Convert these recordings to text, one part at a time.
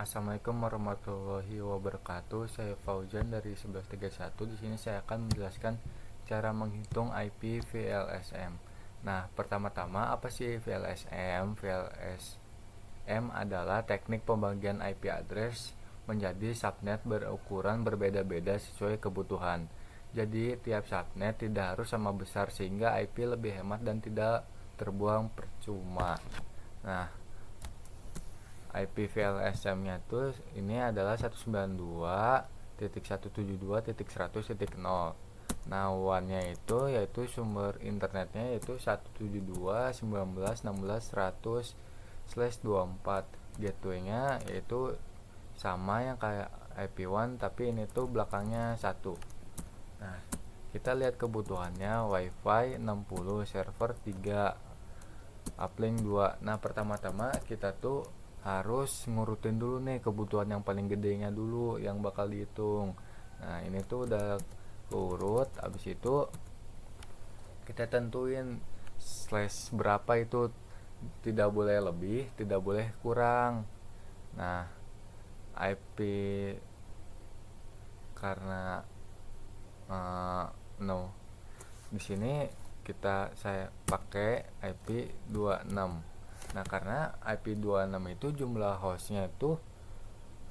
Assalamualaikum warahmatullahi wabarakatuh. Saya Fauzan dari 1131. Di sini saya akan menjelaskan cara menghitung IP VLSM. Nah, pertama-tama apa sih VLSM? VLSM adalah teknik pembagian IP address menjadi subnet berukuran berbeda-beda sesuai kebutuhan. Jadi, tiap subnet tidak harus sama besar sehingga IP lebih hemat dan tidak terbuang percuma. Nah, IP VLSM-nya tuh ini adalah 192.172.100.0. Nah, WAN-nya itu yaitu sumber internetnya yaitu 172.19.100/24. Gateway-nya yaitu sama yang kayak IP1 tapi ini tuh belakangnya 1. Nah, kita lihat kebutuhannya. WiFi 60, server 3, uplink 2. Nah, pertama-tama kita tuh harus ngurutin dulu nih kebutuhan yang paling gedenya dulu yang bakal dihitung. Nah, ini tuh udah urut. Abis itu kita tentuin slash berapa, itu tidak boleh lebih, tidak boleh kurang. Nah, IP karena no, di sini saya pakai IP 26. Nah, karena IP 26 itu jumlah hostnya itu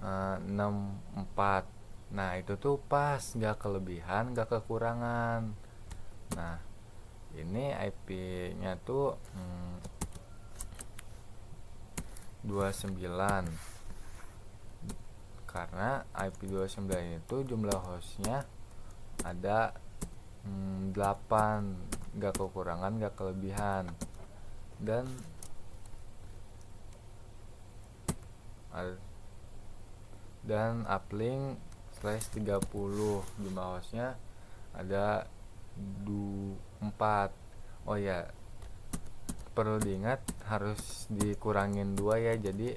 64. Nah, itu tuh pas, gak kelebihan, gak kekurangan. Nah, ini IP-nya tuh 29. Karena IP 29 itu jumlah hostnya ada 8, gak kekurangan, gak kelebihan. Dan uplink slash 30, jumlah hostnya ada 4. Oh ya, perlu diingat harus dikurangin 2 ya. Jadi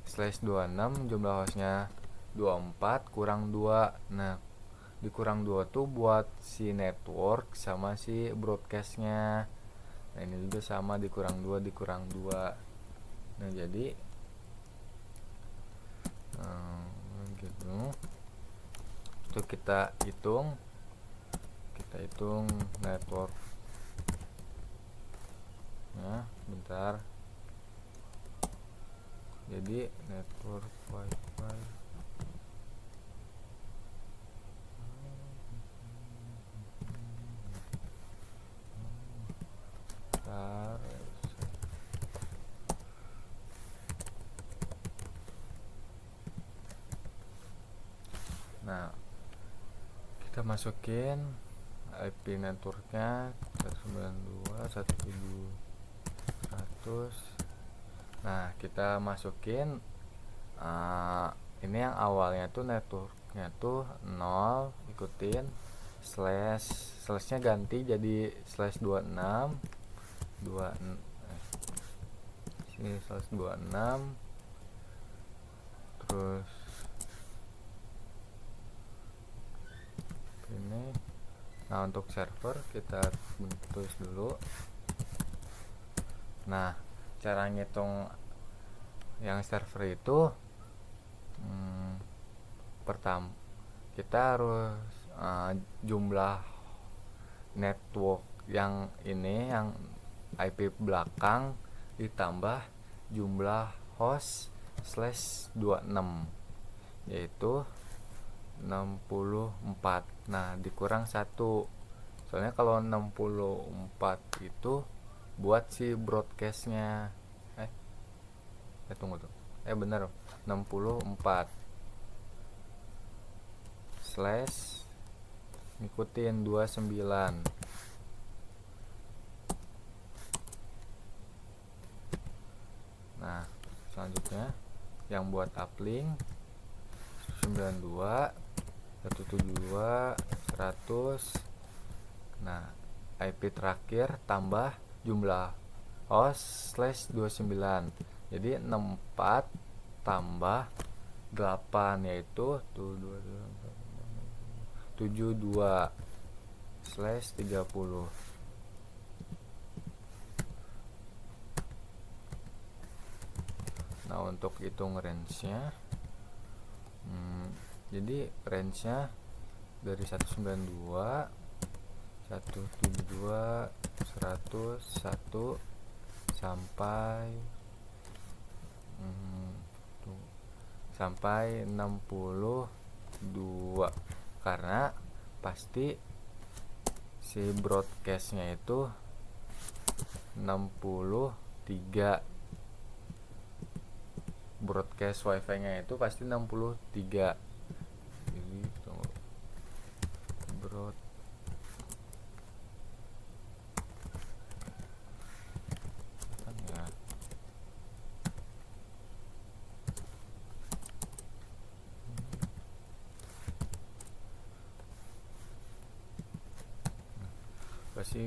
slash 26 jumlah hostnya 24 kurang 2. Nah, dikurang 2 tuh buat si network sama si broadcastnya. Nah, ini juga sama, dikurang 2 dikurang 2. Nah, jadi gitu. Itu kita hitung network. Nah, bentar. Jadi network wifi Nah, kita masukin IP networknya 192.170.100. Nah, kita masukin ini yang awalnya tuh networknya tuh 0, ikutin slashnya ganti jadi slash 26 sini slash 26. Terus ini. Nah, untuk server kita tulis dulu. Nah, cara ngitung yang server itu pertama kita harus jumlah network yang ini, yang IP belakang ditambah jumlah host slash 26 yaitu 64. Nah, dikurang 1. Soalnya kalau 64 itu buat si broadcastnya. Tunggu tuh. Bener, 64 slash ngikutin 29. Nah, selanjutnya yang buat uplink 92 172 100. Nah, IP terakhir tambah jumlah host slash 29. Jadi 64 tambah 8 yaitu 72 slash 30. Nah, Nah, untuk hitung range-nya, jadi range-nya dari 192, 172, 100, 1 sampai sampai 62, karena pasti si broadcastnya itu 63, broadcast wifi nya itu pasti 63. Jadi tunggu, ya. Pasti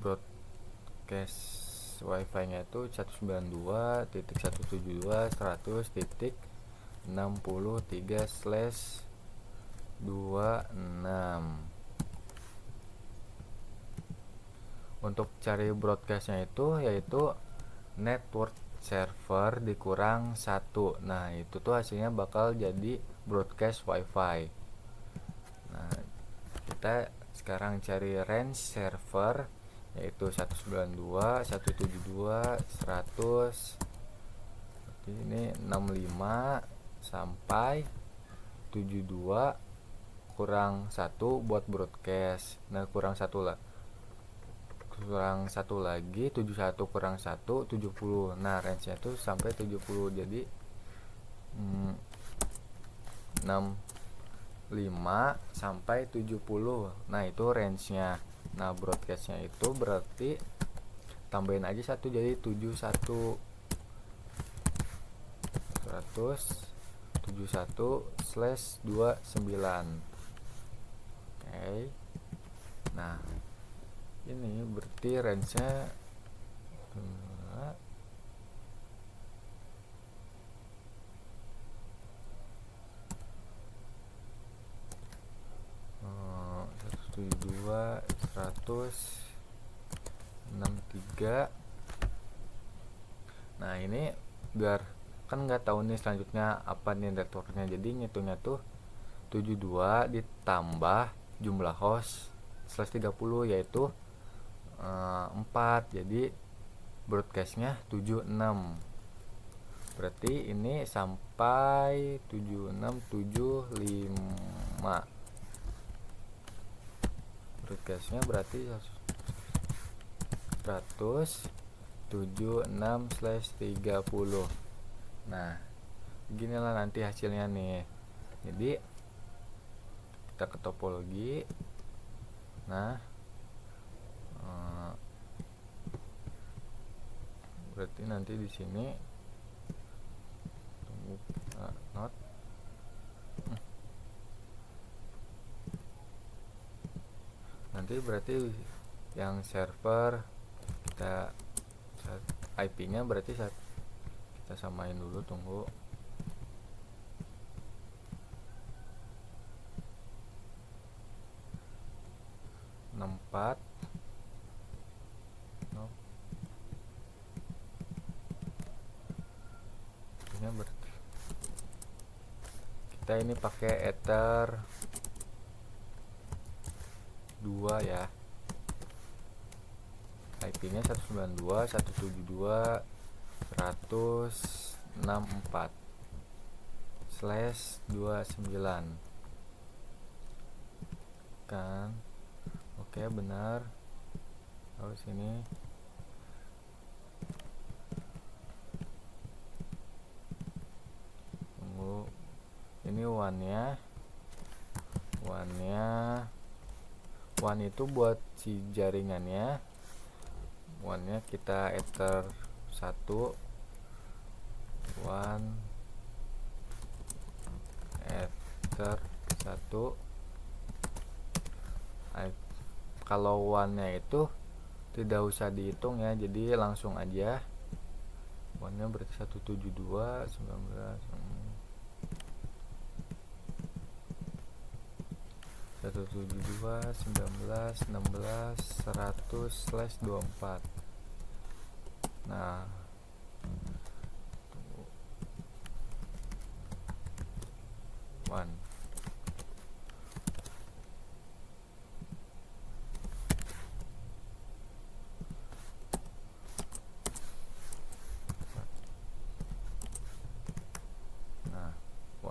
broadcast wifi nya itu 192.172.163/26. Untuk cari broadcastnya itu yaitu network server dikurang 1. Nah, itu tuh hasilnya bakal jadi broadcast wifi. Nah, kita sekarang cari range server yaitu 192, 172, 100. Berarti ini 65 sampai 72 kurang 1 buat broadcast. Nah, kurang satu lagi 71 kurang 1 70. Nah, range nya itu sampai 70. Jadi 65 sampai 70. Nah, itu range nya. Nah, broadcast nya itu berarti tambahin aja 1 jadi 71, 171/29. Oke. Nah, ini berarti range-nya 172, 163. Nah, ini biar kan nggak tahu nih selanjutnya apa nih networknya, jadi ngitungnya tuh 72 ditambah jumlah host /30 yaitu 4. Jadi broadcastnya 76. Berarti ini sampai 7675. Broadcastnya berarti 176/30. Nah, beginilah nanti hasilnya nih. Jadi kita ke topologi. Nah, berarti nanti di sini tunggu, not nanti berarti yang server kita IP-nya berarti kita samain dulu, tunggu. Empat berarti kita ini pakai ether 2 ya. IP-nya 192.172.164/29 kan. Oke, benar. Lalu sini tunggu, ini one-nya one itu buat si jaringannya. One-nya kita ether 1, one ether 1. Kalau one-nya itu tidak usah dihitung ya, jadi langsung aja. One-nya berarti 172, 19, 172, 19, 16, 100/24. Nah,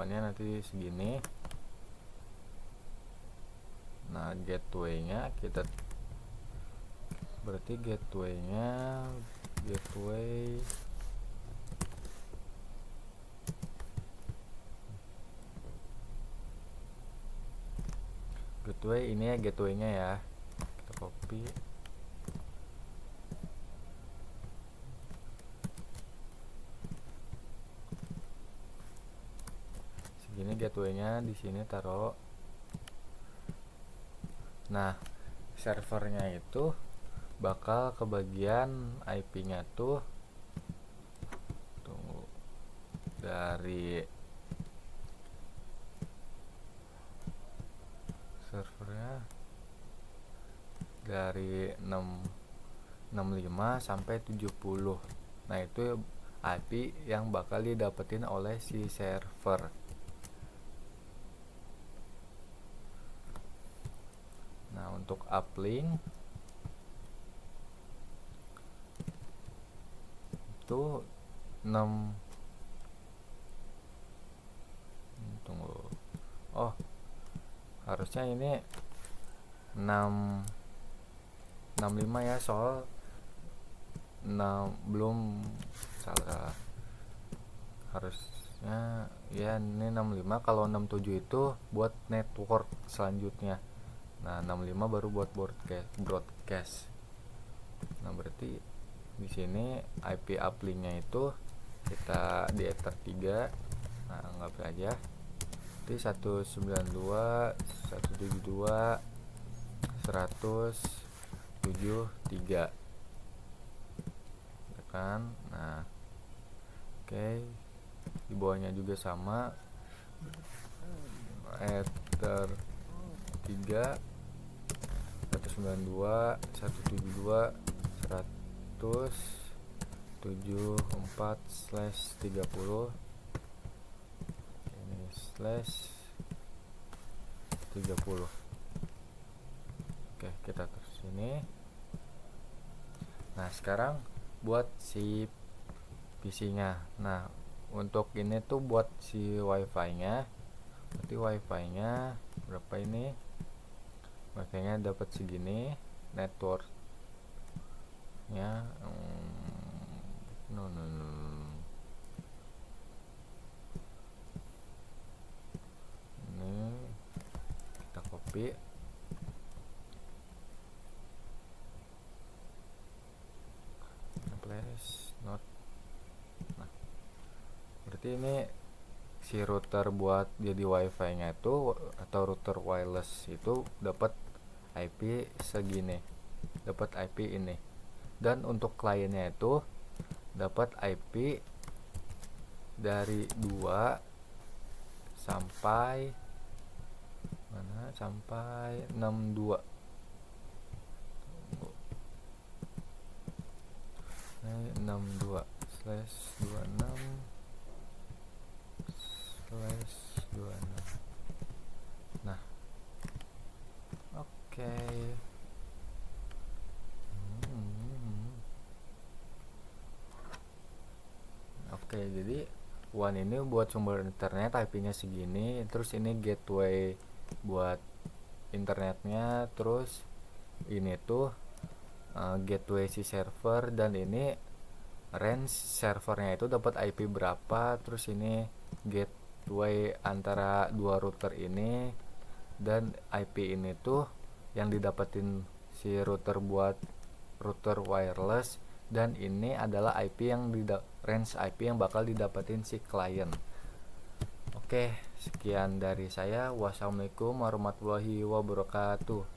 kebutuhannya nanti segini. Nah, gateway-nya kita berarti gateway ini ya, gateway-nya ya. Kita copy. Segini gateway-nya, di sini taruh. Nah, servernya itu bakal kebagian IP-nya tuh, tunggu, dari servernya dari 65 sampai 70. Nah, itu IP yang bakal didapetin oleh si server. Nah, untuk uplink itu 6, tunggu, oh harusnya ini 65 ya, soal 6 belum, salah, harusnya ya ini 65. Kalau 67 itu buat network selanjutnya. Nah, 65 baru buat broadcast. Nah, berarti di sini IP uplinknya itu kita di ether 3. Nah, anggap aja di 192.172.173 ya kan. Nah, oke, di bawahnya juga sama, ether 3 192.174/30 ini /30. Oke, kita terus sini. Nah, sekarang buat si PC-nya. Nah, untuk ini tuh buat si WiFi-nya. Berarti WiFi-nya berapa ini? WiFi-nya dapat segini, network-nya no. Ini kita copy. Place not. Nah, berarti ini si router buat jadi WiFi-nya itu atau router wireless itu dapat IP segini, dapat IP ini. Dan untuk kliennya itu dapat IP dari 2 sampai mana, sampai 62. 62/26/26. Nah, oke. Oke, jadi one ini buat sumber internet, IP-nya segini, terus ini gateway buat internetnya, terus ini tuh gateway si server, dan ini range servernya itu dapat IP berapa, terus ini gateway antara dua router ini, dan IP ini tuh yang didapetin si router buat router wireless, dan ini adalah IP yang range IP yang bakal didapetin si klien. Oke, sekian dari saya. Wassalamualaikum warahmatullahi wabarakatuh.